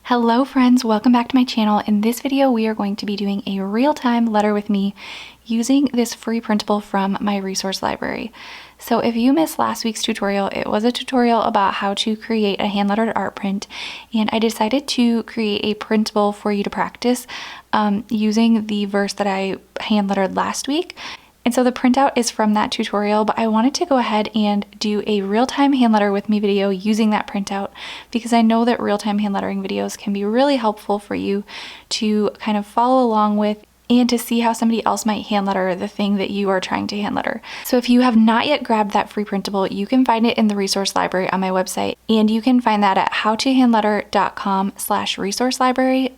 Hello friends, welcome back to my channel. In this video, we are going to be doing a real-time letter with me using this free printable from my resource library. So if you missed last week's tutorial, it was a tutorial about how to create a hand-lettered art print, and I decided to create a printable for you to practice using the verse that I hand-lettered last week. And so the printout is from that tutorial, but I wanted to go ahead and do a real-time hand letter with me video using that printout because I know that real-time hand lettering videos can be really helpful for you to kind of follow along with and to see how somebody else might hand letter the thing that you are trying to hand letter. So if you have not yet grabbed that free printable, you can find it in the resource library on my website, and you can find that at howtohandletter.com/resource library.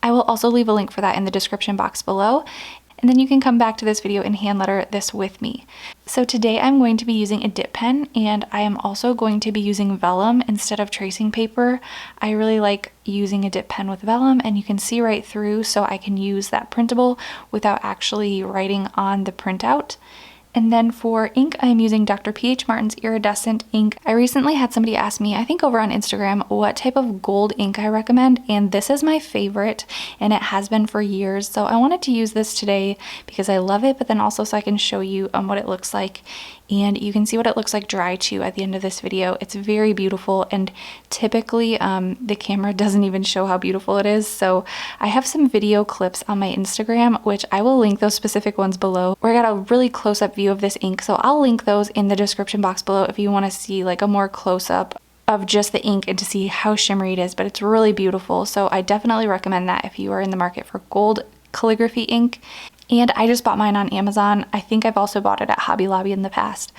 I will also leave a link for that in the description box below. And then you can come back to this video and hand letter this with me. So today I'm going to be using a dip pen, and I am also going to be using vellum instead of tracing paper. I really like using a dip pen with vellum, and you can see right through, so I can use that printable without actually writing on the printout. And then for ink, I'm using Dr. P.H. Martin's Iridescent ink. I recently had somebody ask me, I think over on Instagram, what type of gold ink I recommend, and this is my favorite, and it has been for years. So I wanted to use this today because I love it, but then also so I can show you what it looks like. And you can see what it looks like dry too at the end of this video. It's very beautiful, and typically the camera doesn't even show how beautiful it is. So I have some video clips on my Instagram, which I will link those specific ones below, where I got a really close-up view of this ink. So I'll link those in the description box below if you want to see like a more close-up of just the ink and to see how shimmery it is, but it's really beautiful. So I definitely recommend that if you are in the market for gold calligraphy ink. And I just bought mine on Amazon. I think I've also bought it at Hobby Lobby in the past.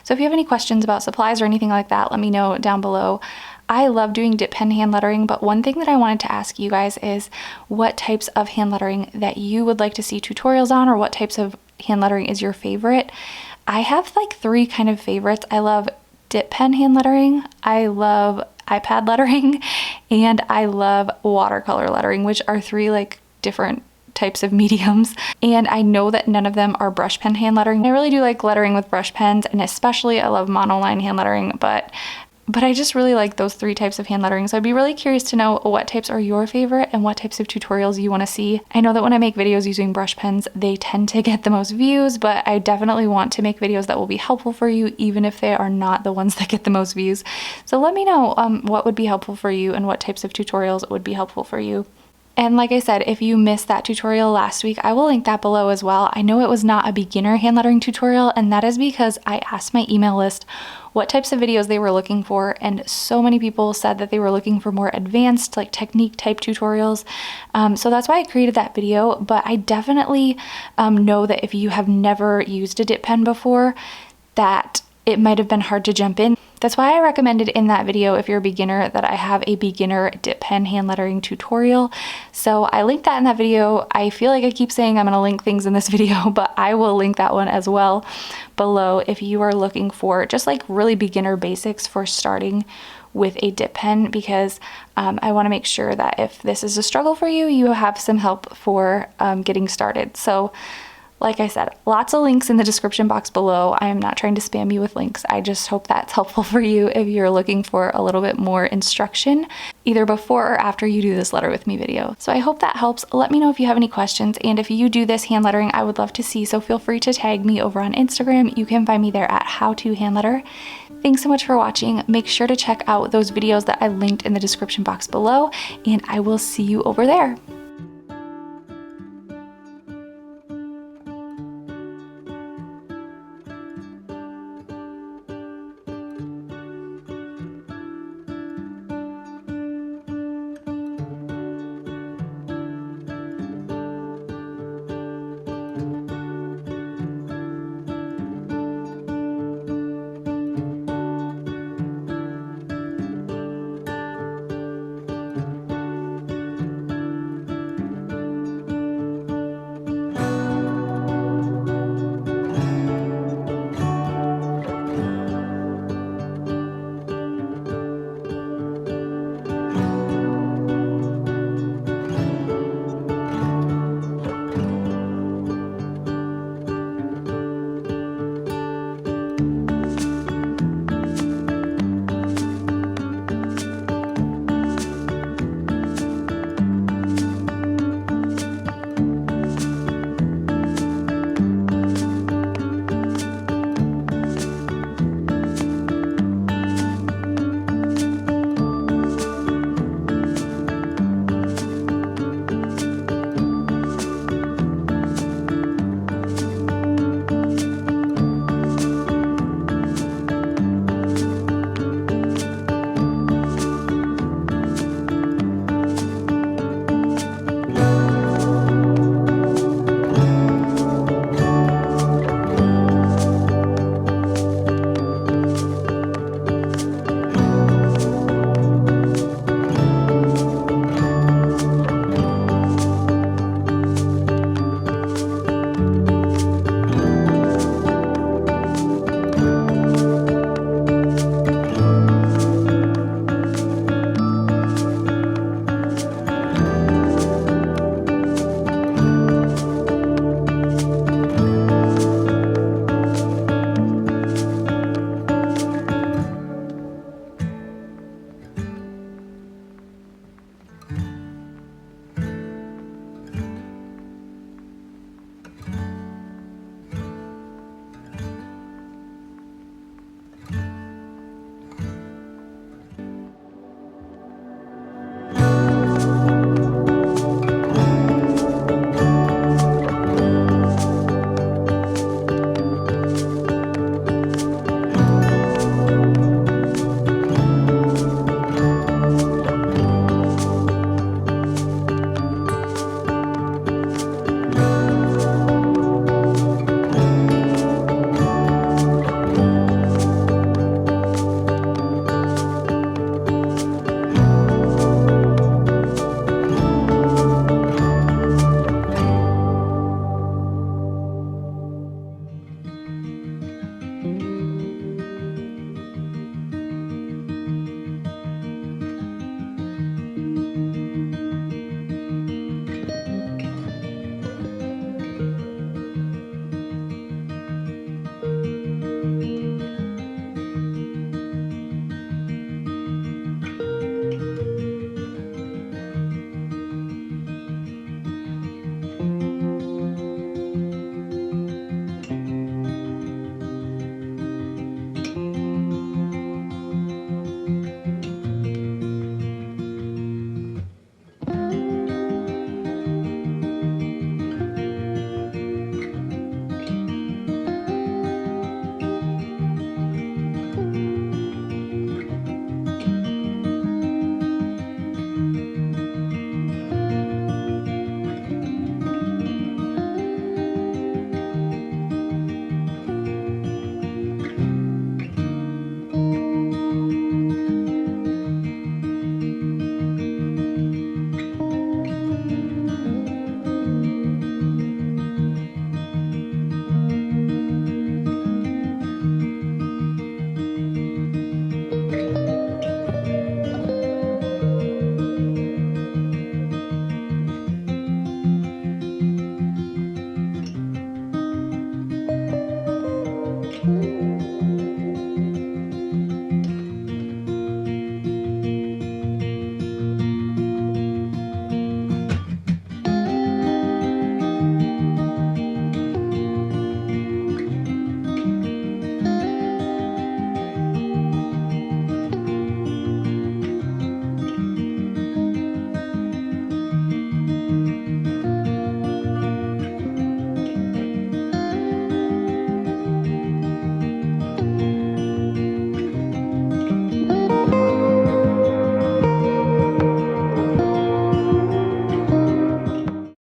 So if you have any questions about supplies or anything like that, let me know down below. I love doing dip pen hand lettering, but one thing that I wanted to ask you guys is what types of hand lettering that you would like to see tutorials on, or what types of hand lettering is your favorite. I have like three kind of favorites. I love dip pen hand lettering, I love iPad lettering, and I love watercolor lettering, which are three like different types of mediums, and I know that none of them are brush pen hand lettering. I really do like lettering with brush pens, and especially I love monoline hand lettering, but I just really like those three types of hand lettering. So I'd be really curious to know what types are your favorite and what types of tutorials you want to see. I know that when I make videos using brush pens, they tend to get the most views, but I definitely want to make videos that will be helpful for you, even if they are not the ones that get the most views. So let me know what would be helpful for you and what types of tutorials would be helpful for you. And like I said, if you missed that tutorial last week, I will link that below as well. I know it was not a beginner hand lettering tutorial, and that is because I asked my email list what types of videos they were looking for, and so many people said that they were looking for more advanced, like technique type tutorials. So that's why I created that video, but I definitely know that if you have never used a dip pen before, that it might have been hard to jump in. That's why I recommended in that video, if you're a beginner, that I have a beginner dip pen hand lettering tutorial. So I linked that in that video. I feel like I keep saying I'm gonna link things in this video, but I will link that one as well below if you are looking for just like really beginner basics for starting with a dip pen, because I wanna make sure that if this is a struggle for you, you have some help for getting started. So like I said, lots of links in the description box below. I am not trying to spam you with links. I just hope that's helpful for you if you're looking for a little bit more instruction, either before or after you do this letter with me video. So I hope that helps. Let me know if you have any questions, and if you do this hand lettering, I would love to see, so feel free to tag me over on Instagram. You can find me there at howtohandletter. Thanks so much for watching. Make sure to check out those videos that I linked in the description box below, and I will see you over there.